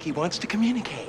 he wants to communicate.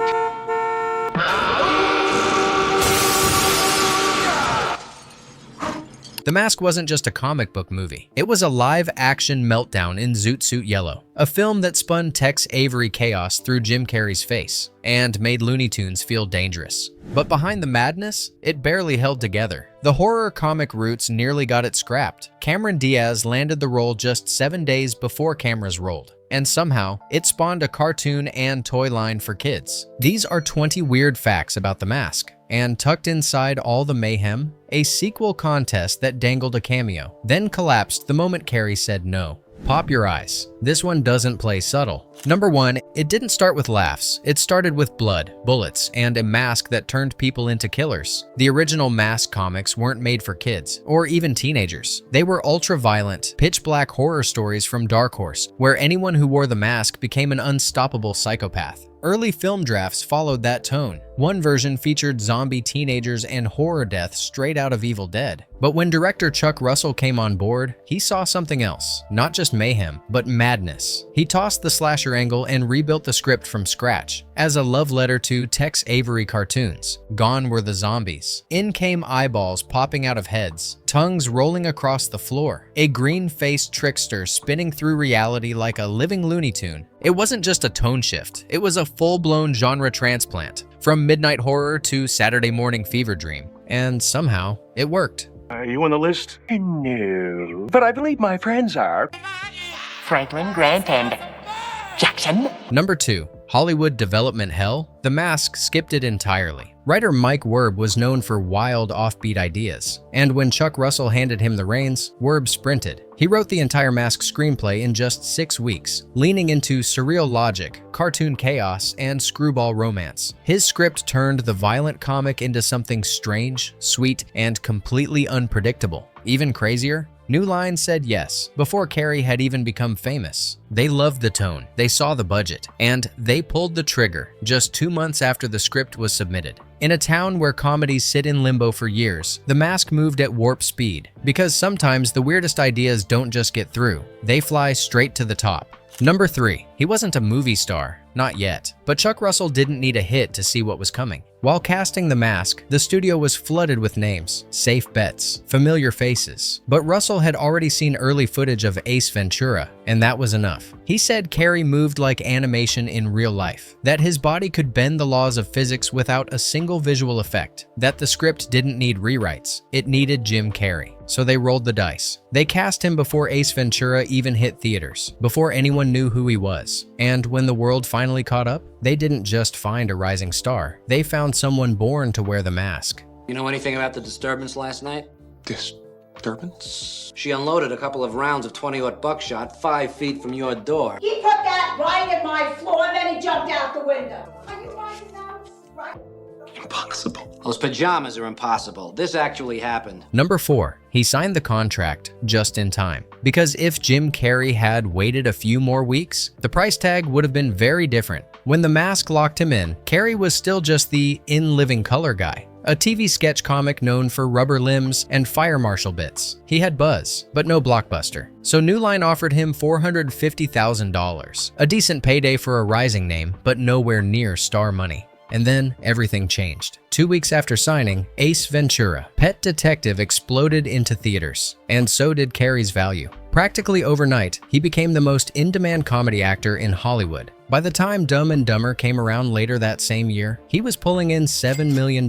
The Mask wasn't just a comic book movie. It was a live-action meltdown in Zoot Suit Yellow, a film that spun Tex Avery chaos through Jim Carrey's face and made Looney Tunes feel dangerous. But behind the madness, it barely held together. The horror comic roots nearly got it scrapped. Cameron Diaz landed the role just 7 days before cameras rolled, and somehow, it spawned a cartoon and toy line for kids. These are 20 weird facts about The Mask, and tucked inside all the mayhem, a sequel contest that dangled a cameo, then collapsed the moment Carrey said no. Pop your eyes. This one doesn't play subtle. Number 1, it didn't start with laughs. It started with blood, bullets, and a mask that turned people into killers. The original Mask comics weren't made for kids, or even teenagers. They were ultra-violent, pitch-black horror stories from Dark Horse, where anyone who wore the mask became an unstoppable psychopath. Early film drafts followed that tone. One version featured zombie teenagers and horror deaths straight out of Evil Dead. But when director Chuck Russell came on board, he saw something else. Not just mayhem, but madness. He tossed the slasher angle and rebuilt the script from scratch. As a love letter to Tex Avery cartoons, gone were the zombies. In came eyeballs popping out of heads, tongues rolling across the floor, a green-faced trickster spinning through reality like a living Looney Tune. It wasn't just a tone shift, it was a full-blown genre transplant, from midnight horror to Saturday morning fever dream. And somehow, it worked. Are you on the list? No. But I believe my friends are. Franklin, Grant, and Jackson. Number 2. Hollywood development hell? The Mask skipped it entirely. Writer Mike Werb was known for wild, offbeat ideas, and when Chuck Russell handed him the reins, Werb sprinted. He wrote the entire Mask screenplay in just 6 weeks, leaning into surreal logic, cartoon chaos, and screwball romance. His script turned the violent comic into something strange, sweet, and completely unpredictable. Even crazier, New Line said yes, before Carrey had even become famous. They loved the tone, they saw the budget, and they pulled the trigger just 2 months after the script was submitted. In a town where comedies sit in limbo for years, The Mask moved at warp speed, because sometimes the weirdest ideas don't just get through, they fly straight to the top. Number 3. He wasn't a movie star, not yet, but Chuck Russell didn't need a hit to see what was coming. While casting The Mask, the studio was flooded with names, safe bets, familiar faces. But Russell had already seen early footage of Ace Ventura, and that was enough. He said Carrey moved like animation in real life, that his body could bend the laws of physics without a single visual effect, that the script didn't need rewrites, it needed Jim Carrey. So they rolled the dice. They cast him before Ace Ventura even hit theaters, before anyone knew who he was. And when the world finally caught up, they didn't just find a rising star, they found someone born to wear the mask. You know anything about the disturbance last night? Disturbance? She unloaded a couple of rounds of 20-aught buckshot 5 feet from your door. He put that right in my floor, then he jumped out the window. Are you writing notes? Right? Impossible. Those pajamas are impossible. This actually happened. Number 4. He signed the contract just in time. Because if Jim Carrey had waited a few more weeks, the price tag would have been very different. When The Mask locked him in, Carrey was still just the in-living color guy, a TV sketch comic known for rubber limbs and fire marshal bits. He had buzz, but no Blockbuster. So New Line offered him $450,000, a decent payday for a rising name, but nowhere near star money. And then everything changed. 2 weeks after signing, Ace Ventura, Pet Detective exploded into theaters, and so did Carrey's value. Practically overnight, he became the most in-demand comedy actor in Hollywood. By the time Dumb and Dumber came around later that same year, he was pulling in $7 million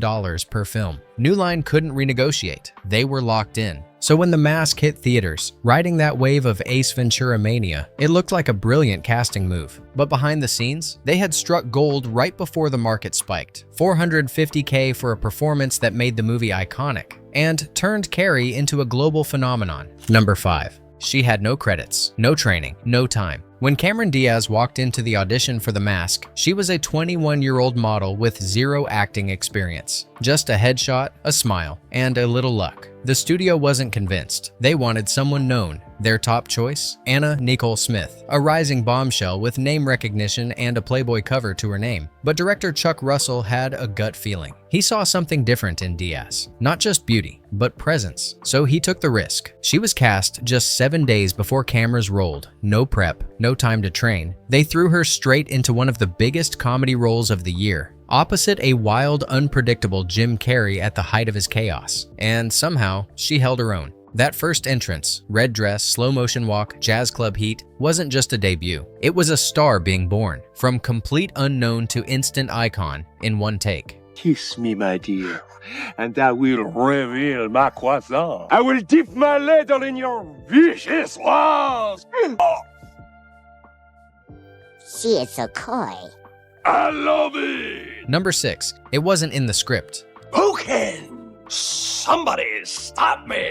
per film. New Line couldn't renegotiate. They were locked in. So when The Mask hit theaters, riding that wave of Ace Ventura mania, it looked like a brilliant casting move. But behind the scenes, they had struck gold right before the market spiked. $450K for a performance that made the movie iconic, and turned Carrey into a global phenomenon. Number 5. She had no credits, no training, no time. When Cameron Diaz walked into the audition for The Mask, she was a 21-year-old model with zero acting experience. Just a headshot, a smile, and a little luck. The studio wasn't convinced. They wanted someone known, Their top choice? Anna Nicole Smith, a rising bombshell with name recognition and a Playboy cover to her name. But director Chuck Russell had a gut feeling. He saw something different in Diaz. Not just beauty, but presence. So he took the risk. She was cast just 7 days before cameras rolled. No prep, no time to train. They threw her straight into one of the biggest comedy roles of the year, opposite a wild, unpredictable Jim Carrey at the height of his chaos. And somehow, she held her own. That first entrance, red dress, slow motion walk, jazz club heat, wasn't just a debut. It was a star being born, from complete unknown to instant icon in one take. Kiss me, my dear, and I will reveal my croissant. I will dip my ladle in your vicious walls. She is so coy. I love it. Number 6. It wasn't in the script. Who can? Somebody stop me.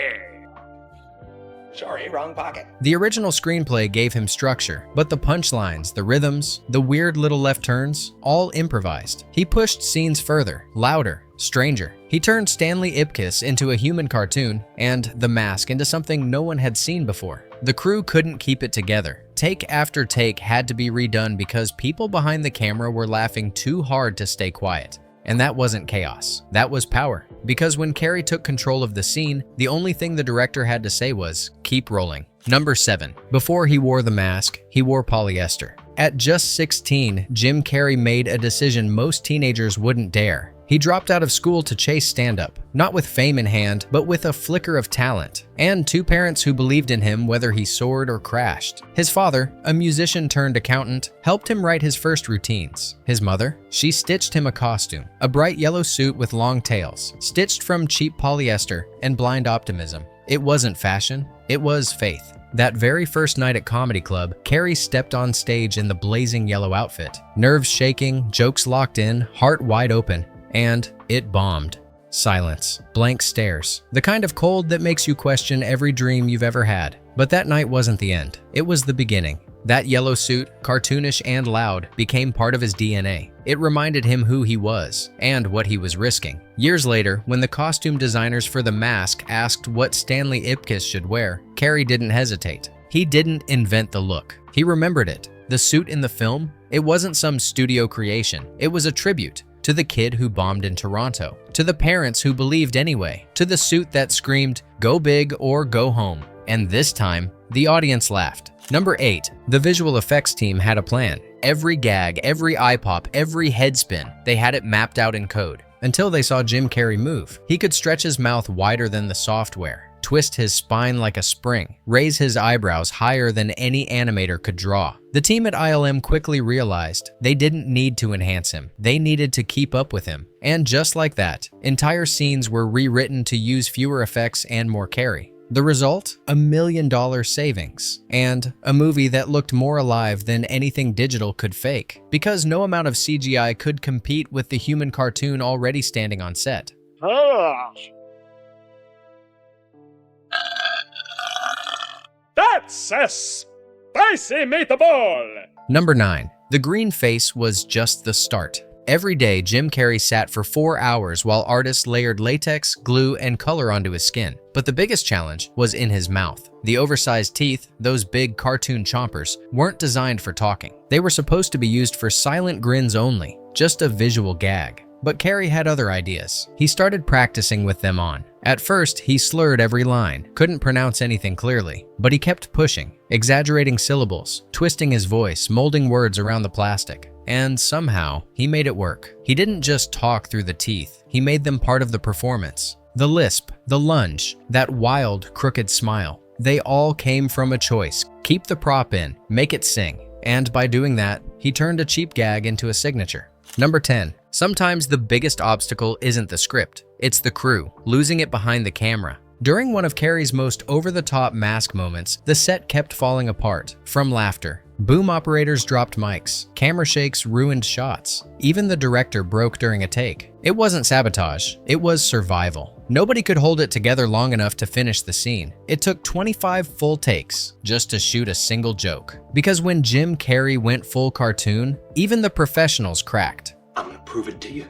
Sorry, wrong pocket. The original screenplay gave him structure, but the punchlines, the rhythms, the weird little left turns, all improvised. He pushed scenes further, louder, stranger. He turned Stanley Ipkiss into a human cartoon and The Mask into something no one had seen before. The crew couldn't keep it together. Take after take had to be redone because people behind the camera were laughing too hard to stay quiet. And that wasn't chaos, that was power. Because when Carrey took control of the scene, the only thing the director had to say was, keep rolling. Number 7. Before he wore the mask, he wore polyester. At just 16, Jim Carrey made a decision most teenagers wouldn't dare. He dropped out of school to chase stand-up, not with fame in hand, but with a flicker of talent, and 2 parents who believed in him whether he soared or crashed. His father, a musician turned accountant, helped him write his first routines. His mother, she stitched him a costume, a bright yellow suit with long tails, stitched from cheap polyester and blind optimism. It wasn't fashion, it was faith. That very first night at Comedy Club, Carrey stepped on stage in the blazing yellow outfit. Nerves shaking, jokes locked in, heart wide open. And it bombed. Silence, blank stares, the kind of cold that makes you question every dream you've ever had. But that night wasn't the end. It was the beginning. That yellow suit, cartoonish and loud, became part of his DNA. It reminded him who he was and what he was risking. Years later, when the costume designers for The Mask asked what Stanley Ipkiss should wear, Carrey didn't hesitate. He didn't invent the look. He remembered it. The suit in the film, it wasn't some studio creation. It was a tribute to the kid who bombed in Toronto, to the parents who believed anyway, to the suit that screamed, go big or go home. And this time, the audience laughed. Number 8. The visual effects team had a plan. Every gag, every eye pop, every head spin, they had it mapped out in code. Until they saw Jim Carrey move. He could stretch his mouth wider than the software, twist his spine like a spring, raise his eyebrows higher than any animator could draw. The team at ILM quickly realized they didn't need to enhance him, they needed to keep up with him. And just like that, entire scenes were rewritten to use fewer effects and more Carrey. The result? $1 million savings, and a movie that looked more alive than anything digital could fake, because no amount of CGI could compete with the human cartoon already standing on set. That's a spicy meatball! Number 9. The green face was just the start. Every day, Jim Carrey sat for 4 hours while artists layered latex, glue, and color onto his skin. But the biggest challenge was in his mouth. The oversized teeth, those big cartoon chompers, weren't designed for talking. They were supposed to be used for silent grins only, just a visual gag. But Carrey had other ideas. He started practicing with them on. At first, he slurred every line, couldn't pronounce anything clearly, but he kept pushing, exaggerating syllables, twisting his voice, molding words around the plastic. And somehow, he made it work. He didn't just talk through the teeth, he made them part of the performance. The lisp, the lunge, that wild, crooked smile. They all came from a choice. Keep the prop in, make it sing. And by doing that, he turned a cheap gag into a signature. Number 10. Sometimes the biggest obstacle isn't the script, it's the crew, losing it behind the camera. During one of Carrey's most over-the-top mask moments, the set kept falling apart, from laughter. Boom operators dropped mics, camera shakes ruined shots. Even the director broke during a take. It wasn't sabotage, it was survival. Nobody could hold it together long enough to finish the scene. It took 25 full takes just to shoot a single joke. Because when Jim Carrey went full cartoon, even the professionals cracked. I'm gonna prove it to you.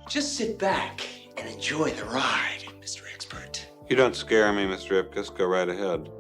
Just sit back and enjoy the ride, Mr. Expert. You don't scare me, Mr. Ipkiss. Go right ahead.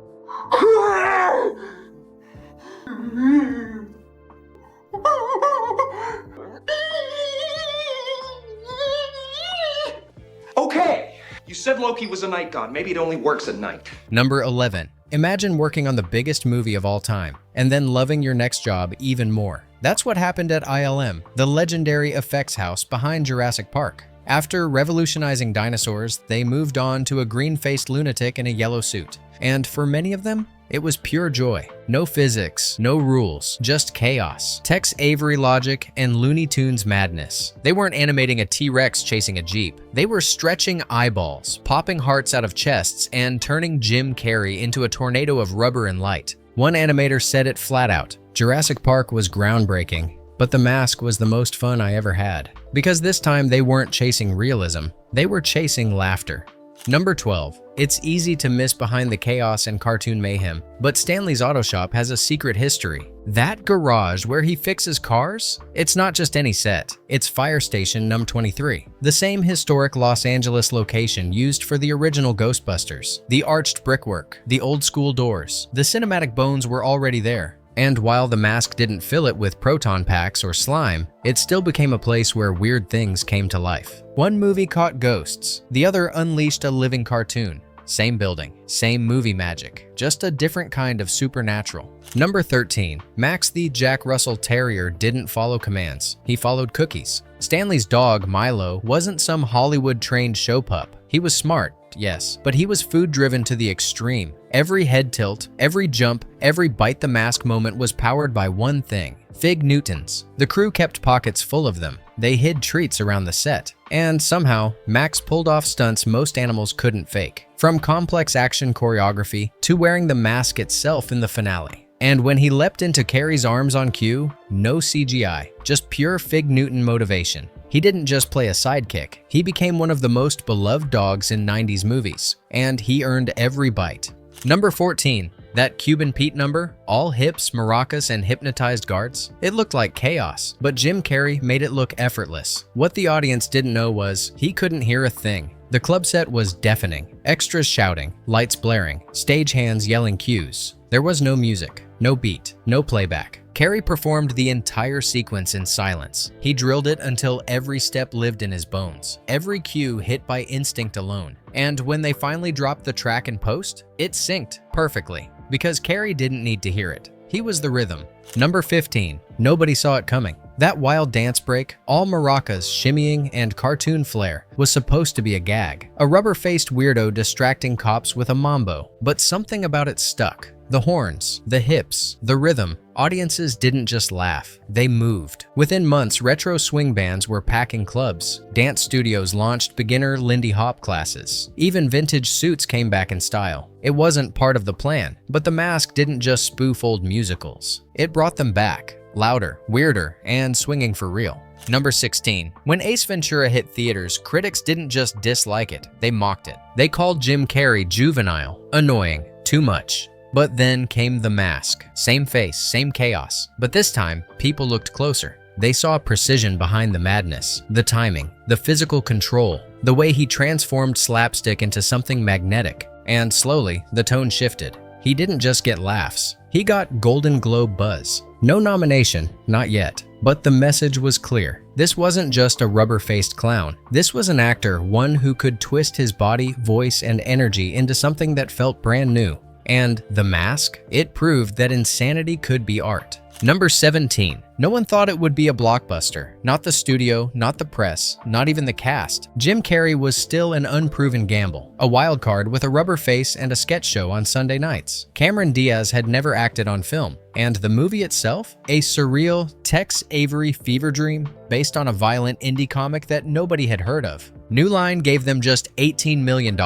Okay, you said Loki was a night god. Maybe it only works at night. Number 11. Imagine working on the biggest movie of all time, and then loving your next job even more. That's what happened at ILM, the legendary effects house behind Jurassic Park. After revolutionizing dinosaurs, they moved on to a green-faced lunatic in a yellow suit. And for many of them, it was pure joy. No physics, no rules, just chaos. Tex Avery logic and Looney Tunes madness. They weren't animating a T-Rex chasing a Jeep. They were stretching eyeballs, popping hearts out of chests, and turning Jim Carrey into a tornado of rubber and light. One animator said it flat out. Jurassic Park was groundbreaking, but The Mask was the most fun I ever had. Because this time they weren't chasing realism, they were chasing laughter. Number 12. It's easy to miss behind the chaos and cartoon mayhem, but Stanley's Auto Shop has a secret history. That garage where he fixes cars? It's not just any set. It's Fire Station Num 23, the same historic Los Angeles location used for the original Ghostbusters. The arched brickwork, the old school doors, the cinematic bones were already there. And while The Mask didn't fill it with proton packs or slime, it still became a place where weird things came to life. One movie caught ghosts, the other unleashed a living cartoon. Same building, same movie magic, just a different kind of supernatural. Number 13. Max the Jack Russell Terrier didn't follow commands, he followed cookies. Stanley's dog, Milo, wasn't some Hollywood-trained show pup. He was smart, yes, but he was food-driven to the extreme. Every head tilt, every jump, every bite the mask moment was powered by one thing: Fig Newtons. The crew kept pockets full of them. They hid treats around the set. And somehow, Max pulled off stunts most animals couldn't fake. From complex action choreography to wearing the mask itself in the finale. And when he leapt into Carrey's arms on cue, no CGI, just pure Fig Newton motivation. He didn't just play a sidekick, he became one of the most beloved dogs in 90s movies, and he earned every bite. Number 14. That Cuban Pete number, all hips, maracas, and hypnotized guards? It looked like chaos, but Jim Carrey made it look effortless. What the audience didn't know was, he couldn't hear a thing. The club set was deafening, extras shouting, lights blaring, stagehands yelling cues. There was no music, no beat, no playback. Carrey performed the entire sequence in silence. He drilled it until every step lived in his bones, every cue hit by instinct alone. And when they finally dropped the track in post, it synced perfectly, because Carrey didn't need to hear it. He was the rhythm. Number 15. Nobody saw it coming. That wild dance break, all maracas, shimmying, and cartoon flair, was supposed to be a gag. A rubber-faced weirdo distracting cops with a mambo, but something about it stuck. The horns, the hips, the rhythm. Audiences didn't just laugh, they moved. Within months, retro swing bands were packing clubs. Dance studios launched beginner Lindy Hop classes. Even vintage suits came back in style. It wasn't part of the plan, but The Mask didn't just spoof old musicals. It brought them back, louder, weirder, and swinging for real. Number 16. When Ace Ventura hit theaters, critics didn't just dislike it, they mocked it. They called Jim Carrey juvenile, annoying, too much. But then came The Mask. Same face, same chaos. But this time, people looked closer. They saw precision behind the madness, the timing, the physical control, the way he transformed slapstick into something magnetic. And slowly, the tone shifted. He didn't just get laughs. He got Golden Globe buzz. No nomination, not yet. But the message was clear. This wasn't just a rubber-faced clown. This was an actor, one who could twist his body, voice, and energy into something that felt brand new. And The Mask? It proved that insanity could be art. Number 17. No one thought it would be a blockbuster. Not the studio, not the press, not even the cast. Jim Carrey was still an unproven gamble, a wild card with a rubber face and a sketch show on Sunday nights. Cameron Diaz had never acted on film, and the movie itself? A surreal Tex Avery fever dream based on a violent indie comic that nobody had heard of. New Line gave them just $18 million.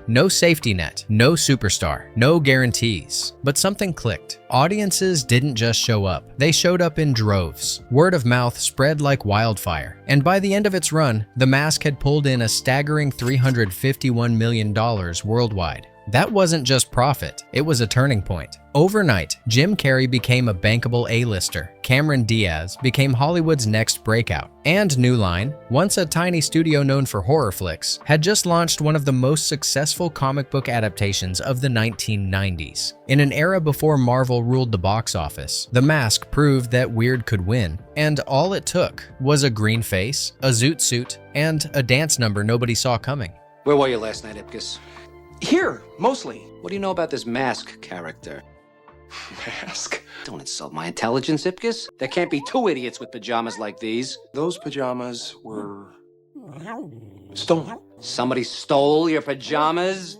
No safety net, no superstar, no guarantees. But something clicked. Audiences didn't just show up. They showed up in droves. Word of mouth spread like wildfire. And by the end of its run, The Mask had pulled in a staggering $351 million worldwide. That wasn't just profit, it was a turning point. Overnight, Jim Carrey became a bankable A-lister, Cameron Diaz became Hollywood's next breakout, and New Line, once a tiny studio known for horror flicks, had just launched one of the most successful comic book adaptations of the 1990s. In an era before Marvel ruled the box office, The Mask proved that weird could win, and all it took was a green face, a zoot suit, and a dance number nobody saw coming. Where were you last night, Ipkiss? Here, mostly. What do you know about this Mask character? Mask? Don't insult my intelligence, Ipkiss. There can't be two idiots with pajamas like these. Those pajamas were stolen. Somebody stole your pajamas?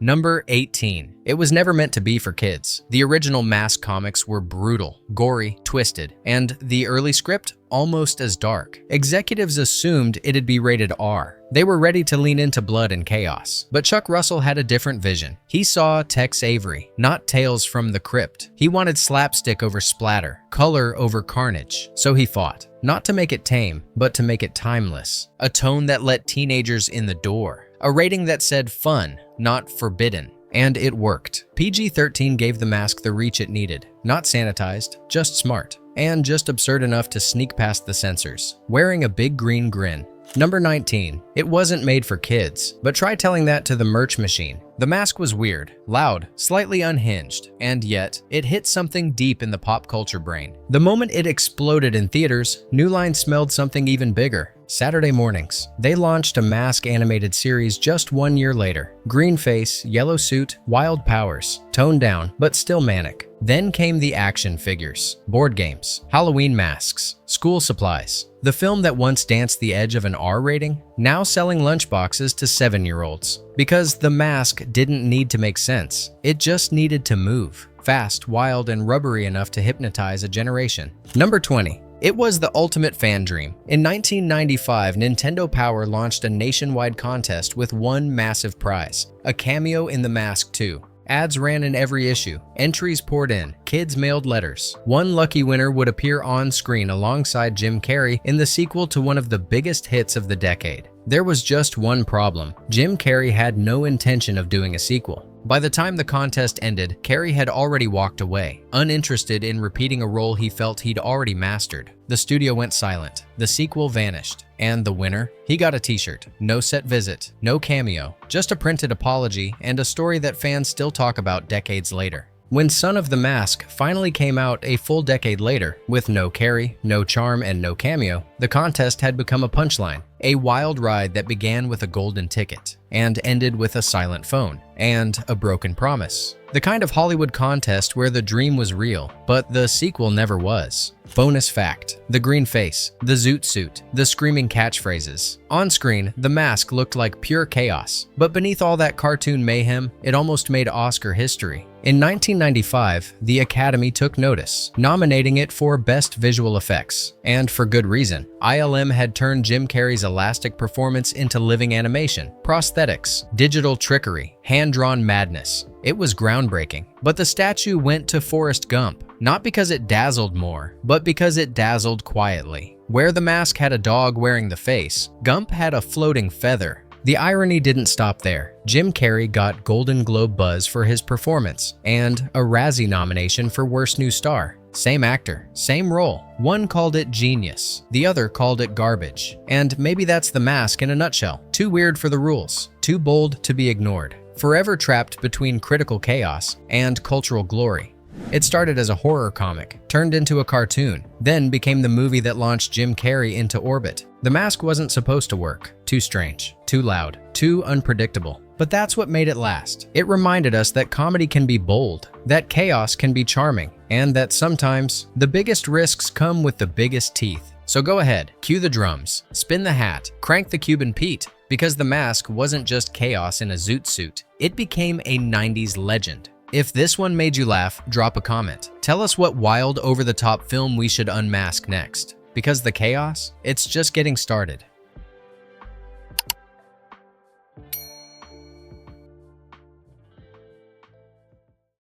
Number 18. It was never meant to be for kids. The original Mask comics were brutal, gory, twisted, and the early script almost as dark. Executives assumed it'd be rated R. They were ready to lean into blood and chaos. But Chuck Russell had a different vision. He saw Tex Avery, not Tales from the Crypt. He wanted slapstick over splatter, color over carnage. So he fought. Not to make it tame, but to make it timeless. A tone that let teenagers in the door. A rating that said fun, not forbidden. And it worked. PG-13 gave The Mask the reach it needed. Not sanitized, just smart. And just absurd enough to sneak past the censors. Wearing a big green grin. Number 19. It wasn't made for kids, but try telling that to the merch machine. The Mask was weird, loud, slightly unhinged, and yet it hit something deep in the pop culture brain. The moment it exploded in theaters, New Line smelled something even bigger. Saturday mornings. They launched a Mask animated series just 1 year later. Green face, yellow suit, wild powers. Toned down, but still manic. Then came the action figures, board games, Halloween masks, school supplies. The film that once danced the edge of an R rating, now selling lunchboxes to 7-year-olds. Because The Mask didn't need to make sense. It just needed to move. Fast, wild, and rubbery enough to hypnotize a generation. Number 20. It was the ultimate fan dream. In 1995, Nintendo Power launched a nationwide contest with one massive prize, a cameo in The Mask 2. Ads ran in every issue, entries poured in, kids mailed letters. One lucky winner would appear on screen alongside Jim Carrey in the sequel to one of the biggest hits of the decade. There was just one problem. Jim Carrey had no intention of doing a sequel. By the time the contest ended, Carrey had already walked away, uninterested in repeating a role he felt he'd already mastered. The studio went silent, the sequel vanished, and the winner? He got a t-shirt, no set visit, no cameo, just a printed apology and a story that fans still talk about decades later. When Son of the Mask finally came out a full decade later, with no Carrey, no charm, and no cameo, the contest had become a punchline, a wild ride that began with a golden ticket and ended with a silent phone and a broken promise. The kind of Hollywood contest where the dream was real, but the sequel never was. Bonus fact: the green face, the zoot suit, the screaming catchphrases. On screen, The Mask looked like pure chaos, but beneath all that cartoon mayhem, it almost made Oscar history. In 1995, the Academy took notice, nominating it for Best Visual Effects, and for good reason. ILM had turned Jim Carrey's elastic performance into living animation, prosthetics, digital trickery, hand-drawn madness. It was groundbreaking. But the statue went to Forrest Gump, not because it dazzled more, but because it dazzled quietly. Where The Mask had a dog wearing the face, Gump had a floating feather. The irony didn't stop there. Jim Carrey got Golden Globe buzz for his performance and a Razzie nomination for Worst New Star. Same actor, same role. One called it genius, the other called it garbage. And maybe that's The Mask in a nutshell. Too weird for the rules, too bold to be ignored. Forever trapped between critical chaos and cultural glory. It started as a horror comic, turned into a cartoon, then became the movie that launched Jim Carrey into orbit. The Mask wasn't supposed to work. Too strange, too loud, too unpredictable. But that's what made it last. It reminded us that comedy can be bold, that chaos can be charming, and that sometimes the biggest risks come with the biggest teeth. So go ahead, cue the drums, spin the hat, crank the Cuban Pete, because The Mask wasn't just chaos in a zoot suit. It became a 90s legend. If this one made you laugh, drop a comment. Tell us what wild, over-the-top film we should unmask next. Because the chaos, it's just getting started.